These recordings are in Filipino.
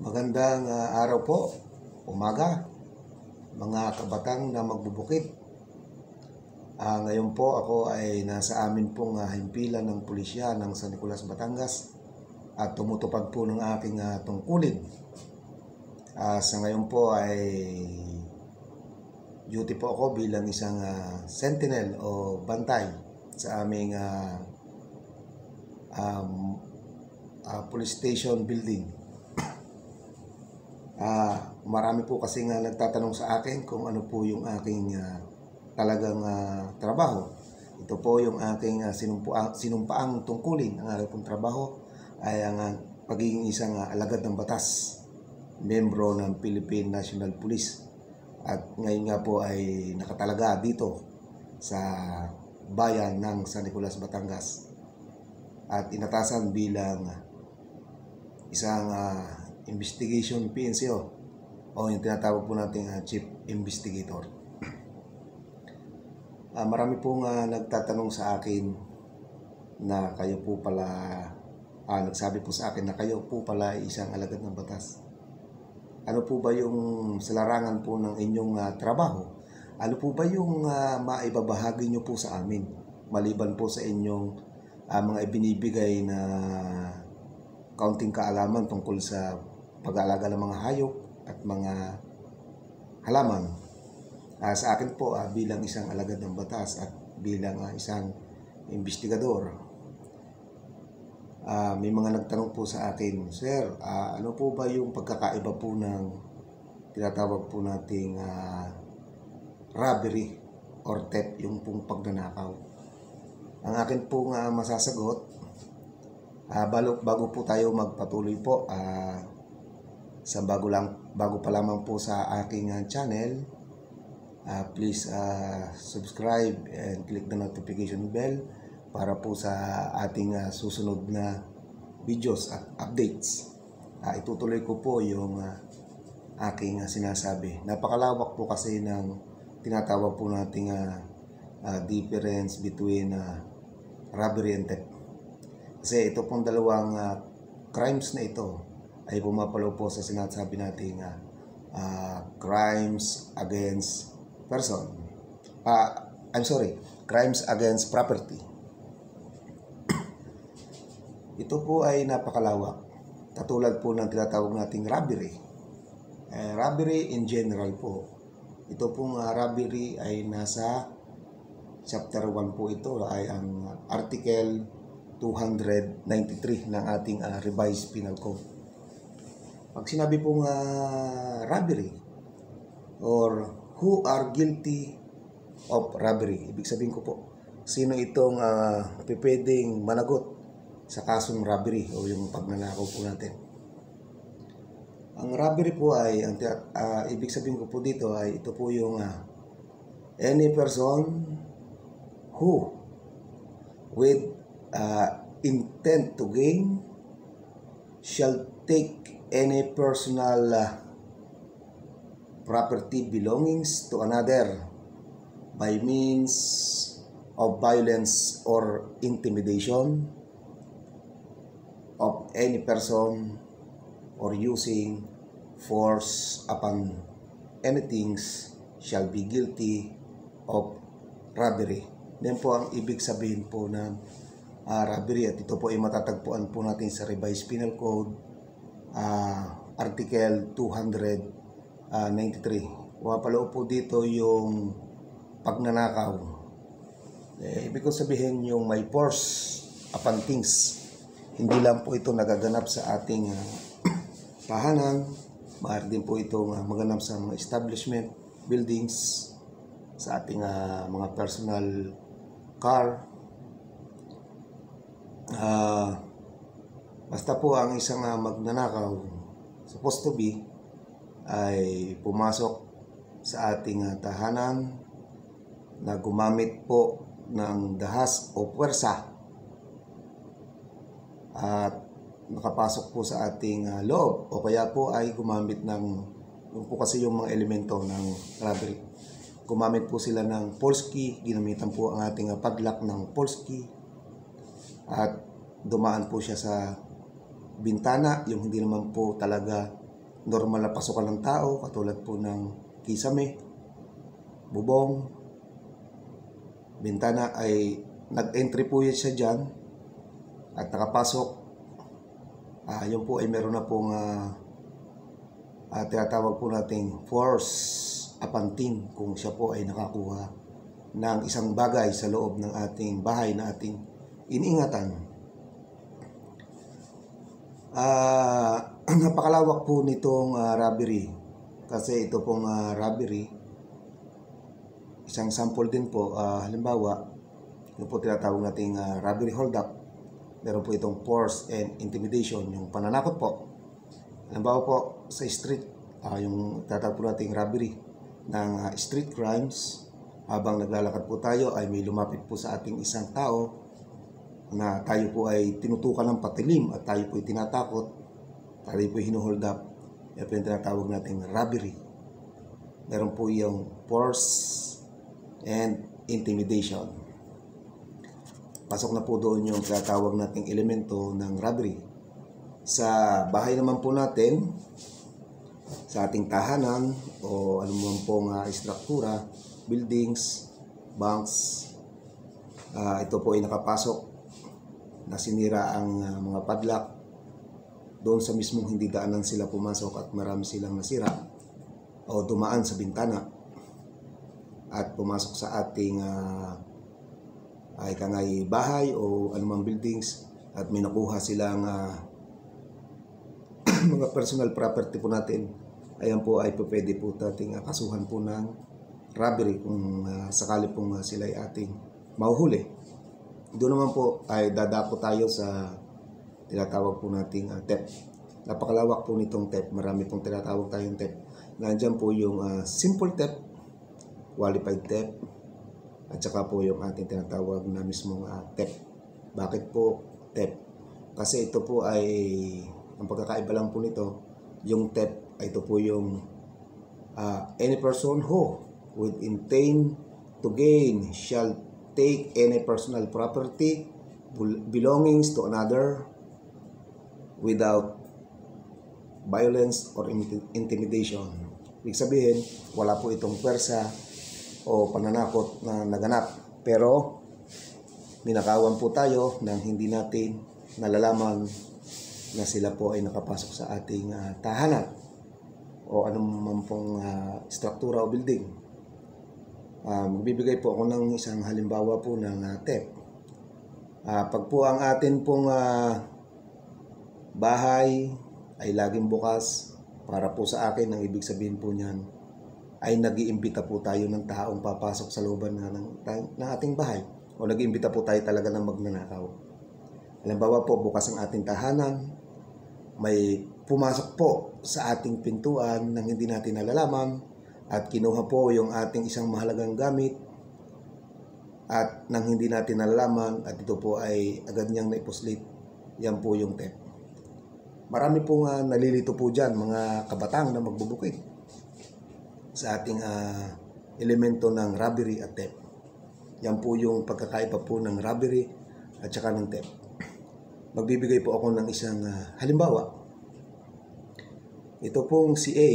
Magandang araw po, umaga, mga kabatang na magbubukid. Ngayon po ako ay nasa amin pong himpilan ng pulisya ng San Nicolas, Batangas at tumutupad po ng aking tungkulin. Sa ngayon po ay duty po ako bilang isang sentinel o bantay sa aming police station building. Marami po kasi nga nagtatanong sa akin kung ano po yung aking talagang trabaho. Ito po yung aking sinumpaang tungkulin. Ang aking pong trabaho ay ang pagiging isang alagad ng batas, membro ng Philippine National Police. At ngayon nga po ay nakatalaga dito sa bayan ng San Nicolas, Batangas. At inatasan bilang isang investigation PNCO o yung tinatawag po nating Chief Investigator. Marami pong nagtatanong sa akin na kayo po pala, nagsabi po sa akin na kayo po pala isang alagad ng batas. Ano po ba yung sa larangan po ng inyong trabaho? Ano po ba yung maibabahagi nyo po sa amin? Maliban po sa inyong mga ibinibigay na kaunting kaalaman tungkol sa pag-aalaga ng mga hayop at mga halaman. Sa akin po bilang isang alagad ng batas at bilang isang investigador, may mga nagtanong po sa akin, Sir, ano po ba yung pagkakaiba po ng tinatawag po nating robbery or theft, yung pong pagnanakaw? Ang akin pong masasagot, bago po tayo magpatuloy po, bago pa lamang po sa aking channel, please subscribe and click the notification bell para po sa ating susunod na videos at updates. Itutuloy ko po yung aking sinasabi. Napakalawak po kasi ng tinatawag po nating difference between robbery and theft. Kasi ito pong dalawang crimes na ito ay pumapalo po sa sinasabi nating crimes against person. Crimes against property. Ito po ay napakalawak. Katulad po ng tinatawag nating robbery. Robbery in general po. Ito pong robbery ay nasa chapter 1 po ito, ay ang article 293 ng ating revised penal code. Pag sinabi pong robbery or who are guilty of robbery, ibig sabihin ko po, sino itong pwedeng managot sa kasong robbery o yung pagnanakaw po natin. Ang robbery po ay, ibig sabihin ko po dito ay ito po yung any person who with intent to gain shall take any personal property belongings to another by means of violence or intimidation of any person or using force upon anything shall be guilty of robbery. Yan po ang ibig sabihin po ng robbery, at ito po ay matatagpuan po natin sa revised penal code article 293. Pumapaloob po dito yung pagnanakaw. Ibig ko sabihin yung may force upon things. Hindi lang po ito nagaganap sa ating tahanan, maaari din po ito maganap sa mga establishment, buildings, sa ating mga personal car. Basta po ang isang magnanakaw, supposed to be, ay pumasok sa ating tahanan na gumamit po ng dahas o puwersa at nakapasok po sa ating loob, o kaya po ay gumamit ng, yung po kasi yung mga elemento ng robbery, gumamit po sila ng Polski, ginamitan po ang ating padlock ng Polski at dumaan po siya sa bintana, yung hindi naman po talaga normal na pasukan ng tao, katulad po ng kisame, bubong, bintana, ay nag-entry po yun siya dyan at nakapasok. Yun po ay meron na pong tinatawag po nating force apanting kung siya po ay nakakuha ng isang bagay sa loob ng ating bahay na ating iniingatan. Napakalawak po nitong robbery, kasi ito pong robbery, isang sample din po. Halimbawa, yung po tinatawag nating robbery hold up, meron po itong force and intimidation, yung pananakot po. Halimbawa po sa street, yung tinatawag po nating robbery ng street crimes, habang naglalakad po tayo ay may lumapit po sa ating isang tao na tayo po ay tinutukan ng patilim at tayo po ay tinatakot, tayo po ay hinuhold up. Yan po yung tinatawag nating robbery. Meron po yung force and intimidation. Pasok na po doon yung tinatawag nating elemento ng robbery. Sa bahay naman po natin, sa ating tahanan o anumang pong istruktura, buildings, banks, ito po ay nakapasok na sinira ang mga padlock. Doon sa mismong hindi daanan sila pumasok at marami silang nasira o dumaan sa bintana at pumasok sa ating bahay o anumang buildings at may nakuha silang mga personal property po natin. Ayan po ay pwede po nating kasuhan po ng robbery kung sakali pong sila ay ating mahuhuli. Doon naman po ay dadako tayo sa tinatawag po nating theft. Napakalawak po nitong theft. Marami pong tinatawag tayong theft. Nandiyan po yung simple theft, qualified theft, at saka po yung ating tinatawag na mismong theft. Bakit po theft? Kasi ito po ay, ang pagkakaiba lang po nito, yung theft ay ito po yung any person who with intent to gain shall take any personal property belongings to another without violence or intimidation. Ibig sabihin, wala po itong pwersa o pananakot na naganap, pero ninakawan po tayo nang hindi natin nalalaman na sila po ay nakapasok sa ating tahanan o anumang pong struktura o building. Magbibigay po ako ng isang halimbawa po ng theft. Pag po ang atin pong bahay ay laging bukas para po sa akin, ang ibig sabihin po niyan ay nag-iimbita po tayo ng taong papasok sa looban ng ating bahay o nag-iimbita po tayo talaga ng magnanakaw. Halimbawa po, bukas ang ating tahanan, may pumasok po sa ating pintuan nang hindi natin nalalaman at kinuha po yung ating isang mahalagang gamit at nang hindi natin nalalaman at ito po ay agad niyang naipuslit. Yan po yung theft. Marami pong nalilito po dyan, mga kabatang na magbubukid sa ating elemento ng robbery at theft. Yan po yung pagkakaiba po ng robbery at saka ng theft. Magbibigay po ako ng isang halimbawa. Ito pong si A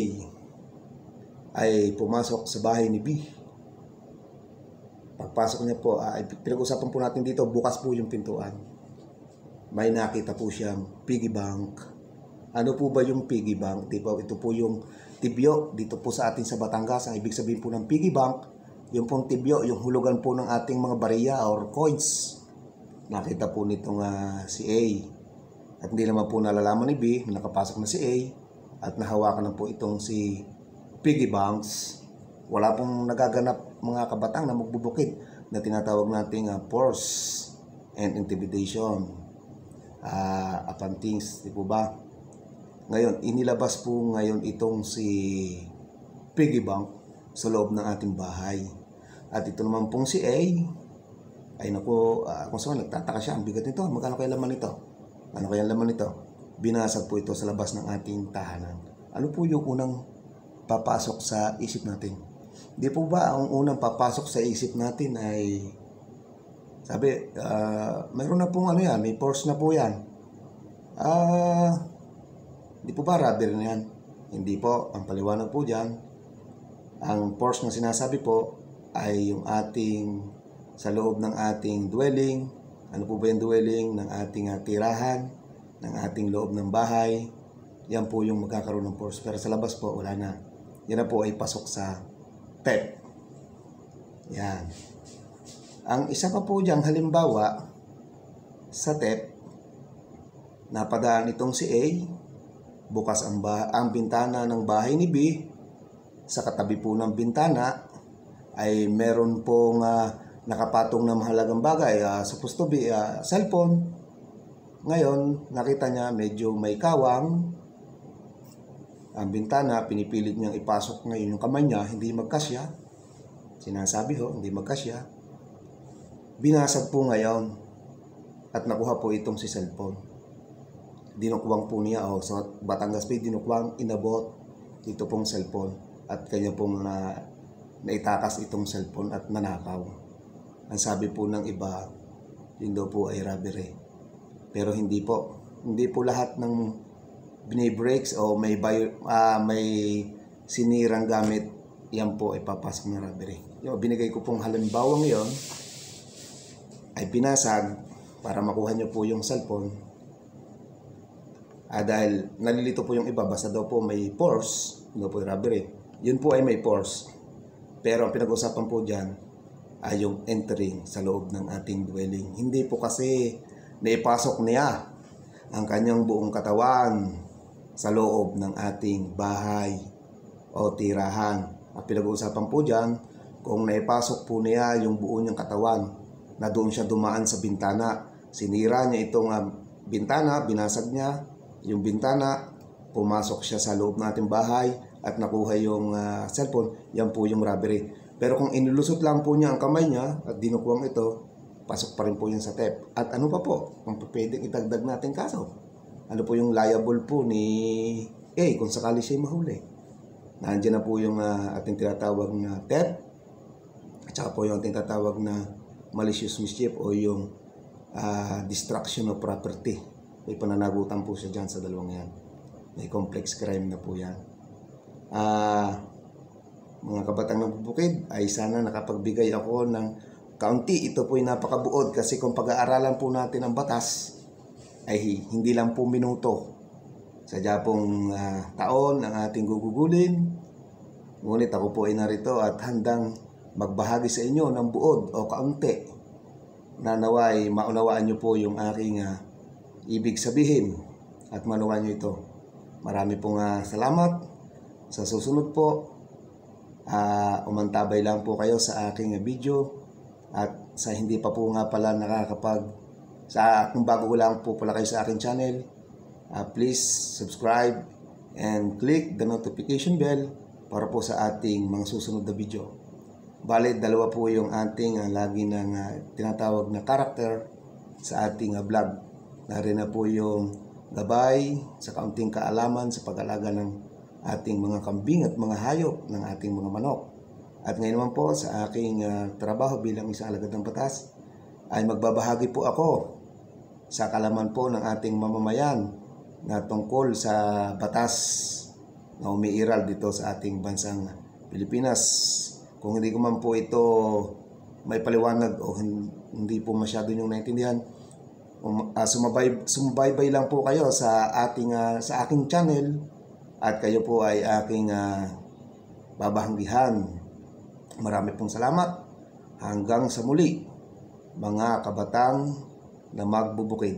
ay pumasok sa bahay ni B. Pagpasok niya po, pinag-usapan po natin dito, bukas po yung pintuan. May nakita po siyang piggy bank. Ano po ba yung piggy bank? Ito po yung tibyo dito po sa atin sa Batangas. Ang ibig sabihin po ng piggy bank, yung pong tibyo, yung hulugan po ng ating mga bariya or coins. Nakita po nitong si A. At hindi naman po nalalaman ni B, nakapasok na si A at nahawakan na po itong si piggy banks. Wala pong nagaganap, mga kabatang na magbubukid, na tinatawag nating force and intimidation. Apantings, di po ba? Ngayon, inilabas po ngayon itong si piggy bank sa loob ng ating bahay. At ito naman pong si A, ay naku, kung saan nagtataka siya, ang bigat nito, magkano kaya laman nito? Ano kaya laman nito? Binasag po ito sa labas ng ating tahanan. Ano po yung unang papasok sa isip natin? Di po ba ang unang papasok sa isip natin ay sabi, mayroon na pong ano yan, may force na po yan. Di po ba robbery na yan? Hindi po, ang paliwanag po dyan, ang pores na sinasabi po ay yung ating sa loob ng ating dwelling. Ano po ba yung dwelling? Ng ating tirahan, ng ating loob ng bahay. Yan po yung magkakaroon ng pores. Pero sa labas po, wala na. Yan na po ay pasok sa PEP. Yan. Ang isa pa po dyan, halimbawa, sa TEP, napadaan itong si A, bukas ang bintana ng bahay ni B, sa katabi po ng bintana ay meron pong nakapatong na mahalagang bagay, supposed to be cellphone. Ngayon, nakita niya medyo may kawang ang bintana, pinipilit niyang ipasok ngayon yung kamay niya, hindi magkasya. Sinasabi ho, hindi magkasya. Binasag po ngayon at nakuha po itong si cellphone. Dinukwang po niya, sa Batangas Bay, dinukwang, inabot dito pong cellphone. At kanya pong naitakas itong cellphone at nanakaw. Ang sabi po ng iba, yun daw po ay robbery. Pero hindi po. Hindi po lahat ng binibreaks o may sinirang gamit, yan po ay papasok na robbery. Yung binigay ko pong halimbawa ngayon ay binasag para makuha nyo po yung cellphone. Dahil nalilito po yung iba, basta daw po may force, daw po robbery. Yun po ay may force. Pero ang pinag-usapan po dyan ay yung entering sa loob ng ating dwelling. Hindi po kasi naipasok niya ang kanyang buong katawan sa loob ng ating bahay o tirahan. Ang pinag-uusapan po dyan, kung naipasok po niya yung buo niyang katawan na doon siya dumaan sa bintana. Sinira niya itong bintana, binasag niya yung bintana, pumasok siya sa loob ng ating bahay at nakuha yung cellphone, yan po yung robbery. Pero kung inilusot lang po niya ang kamay niya at dinukwang ito, pasok pa rin po yun sa TEP. At ano pa po, kung pwedeng itagdag natin kaso, ano po yung liable po ni A kung sakali siya mahuli. Nandiyan na po yung ating tinatawag na TEP at saka po yung ating tinatawag na malicious mischief o yung destruction of property. May pananagutan po siya dyan sa dalawang yan. May complex crime na po yan. Mga kabatang ng bukid, ay sana nakapagbigay ako ng kaunti. Ito po ay napakabuod kasi kung pag-aaralan po natin ang batas ay hindi lang po minuto. Sadya pong taon ang ating gugugulin. Ngunit ako po ay narito at handang magbahagi sa inyo ng buod o kaunti na naway maunawaan nyo po yung aking ibig sabihin at manuwan nyo ito. Marami pong salamat. Sa susunod po, umantabay lang po kayo sa aking video at sa hindi pa po nga pala kung bago lang po pala kayo sa aking channel, please subscribe and click the notification bell para po sa ating mga susunod na video. Bale, dalawa po yung ating lagi ng tinatawag na character sa ating vlog. Narin na po yung gabay sa kaunting kaalaman sa pag-alaga ng ating mga kambing at mga hayop ng ating mga manok. At ngayon naman po sa aking trabaho bilang isang alagad ng batas ay magbabahagi po ako sa kalaman po ng ating mamamayan na tungkol sa batas na umiiral dito sa ating bansang Pilipinas. Kung hindi ko man po ito may paliwanag o hindi po masyado yung naintindihan, sumabaybay lang po kayo sa aking channel at kayo po ay aking babahanggihan. Marami pong salamat. Hanggang sa muli, mga kabatang na magbubukid.